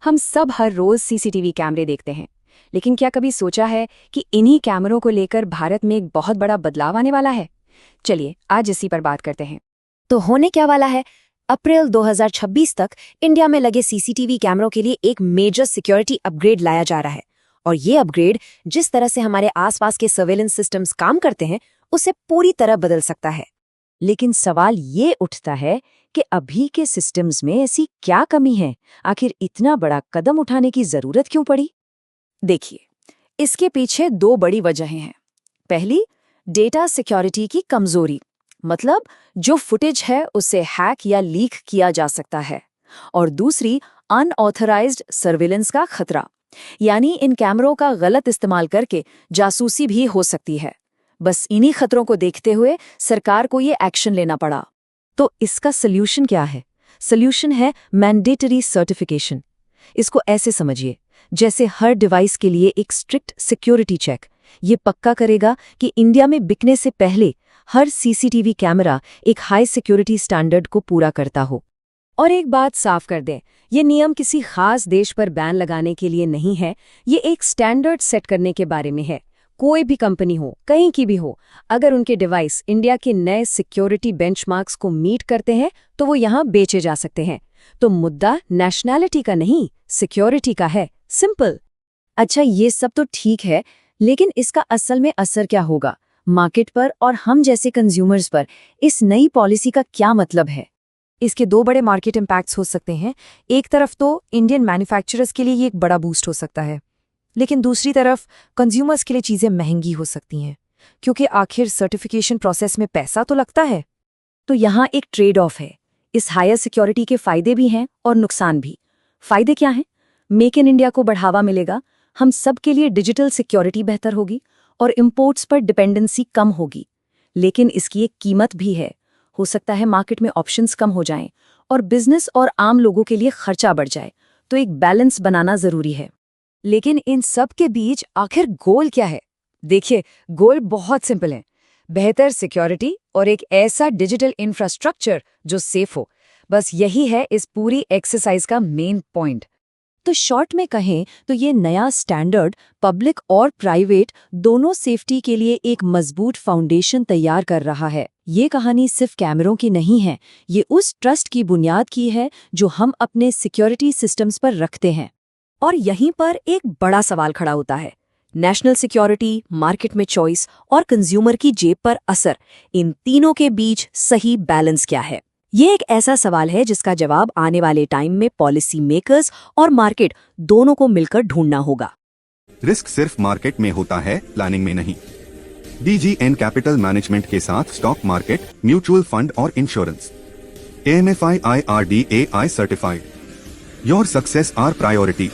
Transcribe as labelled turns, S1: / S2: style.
S1: हम सब हर रोज सीसीटीवी कैमरे देखते हैं, लेकिन क्या कभी सोचा है कि इन्हीं कैमरों को लेकर भारत में एक बहुत बड़ा बदलाव आने वाला है? चलिए आज इसी पर बात करते हैं।
S2: तो होने क्या वाला है? अप्रैल 2026 तक इंडिया में लगे सीसीटीवी कैमरों के लिए एक मेजर सिक्योरिटी अपग्रेड लाया जा रहा है। और ये अपग्रेड जिस तरह से हमारे आसपास के सर्वेलेंस सिस्टम्स काम करते हैं, उसे पूरी तरह बदल सकता है।
S3: लेकिन सवाल ये उठता है कि अभी के सिस्टम्स में ऐसी क्या कमी है? आखिर इतना बड़ा कदम उठाने की जरूरत क्यों पड़ी?
S1: देखिए, इसके पीछे दो बड़ी वजहें हैं। पहली, डेटा सिक्योरिटी की कमजोरी, मतलब जो फुटेज है उसे हैक या लीक किया जा सकता है। और दूसरी, अनऑथराइज्ड सर्विलेंस का खतरा, यानी इन कैमरों का गलत इस्तेमाल करके जासूसी भी हो सकती है। बस इन्हीं खतरों को देखते हुए सरकार को ये एक्शन लेना पड़ा।
S3: तो इसका सल्यूशन क्या है? सल्यूशन है मैंडेटरी सर्टिफिकेशन। इसको ऐसे समझिए, जैसे हर डिवाइस के लिए एक स्ट्रिक्ट सिक्योरिटी चेक। ये पक्का करेगा कि इंडिया में बिकने से पहले हर सीसीटीवी कैमरा एक हाई सिक्योरिटी स्टैंडर्ड को पूरा करता हो।
S1: और एक बात साफ कर दें, ये नियम किसी खास देश पर बैन लगाने के लिए नहीं है, ये एक स्टैंडर्ड सेट करने के बारे में है। कोई भी कंपनी हो, कहीं की भी हो, अगर उनके डिवाइस इंडिया के नए सिक्योरिटी बेंचमार्क्स को मीट करते हैं तो वो यहाँ बेचे जा सकते हैं। तो मुद्दा नेशनैलिटी का नहीं, सिक्योरिटी का है। सिंपल।
S3: अच्छा, ये सब तो ठीक है, लेकिन इसका असल में असर क्या होगा मार्केट पर और हम जैसे कंज्यूमर्स पर? इस नई पॉलिसी का क्या मतलब है?
S1: इसके दो बड़े मार्केट इम्पैक्ट्स हो सकते हैं। एक तरफ तो इंडियन मैन्युफैक्चरर्स के लिए ये एक बड़ा बूस्ट हो सकता है, लेकिन दूसरी तरफ कंज्यूमर्स के लिए चीज़ें महंगी हो सकती हैं, क्योंकि आखिर सर्टिफिकेशन प्रोसेस में पैसा तो लगता है।
S3: तो यहाँ एक ट्रेड ऑफ है। इस हायर सिक्योरिटी के फायदे भी हैं और नुकसान भी। फायदे क्या हैं? मेक इन इंडिया को बढ़ावा मिलेगा, हम सब के लिए डिजिटल सिक्योरिटी बेहतर होगी और इंपोर्ट्स पर डिपेंडेंसी कम होगी। लेकिन इसकी एक कीमत भी है। हो सकता है मार्केट में ऑप्शंस कम हो जाएं और बिजनेस और आम लोगों के लिए खर्चा बढ़ जाए। तो एक बैलेंस बनाना जरूरी है।
S1: लेकिन इन सब के बीच आखिर गोल क्या है? देखिए, गोल बहुत सिंपल है। बेहतर सिक्योरिटी और एक ऐसा डिजिटल इंफ्रास्ट्रक्चर जो सेफ हो। बस यही है इस पूरी एक्सरसाइज का मेन पॉइंट।
S3: तो शॉर्ट में कहें तो ये नया स्टैंडर्ड पब्लिक और प्राइवेट दोनों सेफ्टी के लिए एक मजबूत फाउंडेशन तैयार कर रहा है। ये कहानी सिर्फ कैमरों की नहीं है, ये उस ट्रस्ट की बुनियाद की है जो हम अपने सिक्योरिटी सिस्टम्स पर रखते हैं।
S2: और यहीं पर एक बड़ा सवाल खड़ा होता है। नेशनल सिक्योरिटी, मार्केट में चॉइस और कंज्यूमर की जेब पर असर, इन तीनों के बीच सही बैलेंस क्या है? ये एक ऐसा सवाल है जिसका जवाब आने वाले टाइम में पॉलिसी मेकर्स और मार्केट दोनों को मिलकर ढूंढना होगा।
S4: रिस्क सिर्फ मार्केट में होता है, प्लानिंग में नहीं। DGN कैपिटल मैनेजमेंट के साथ स्टॉक मार्केट, म्यूचुअल फंड और insurance. AMFI IRDAI certified. Your success are priority.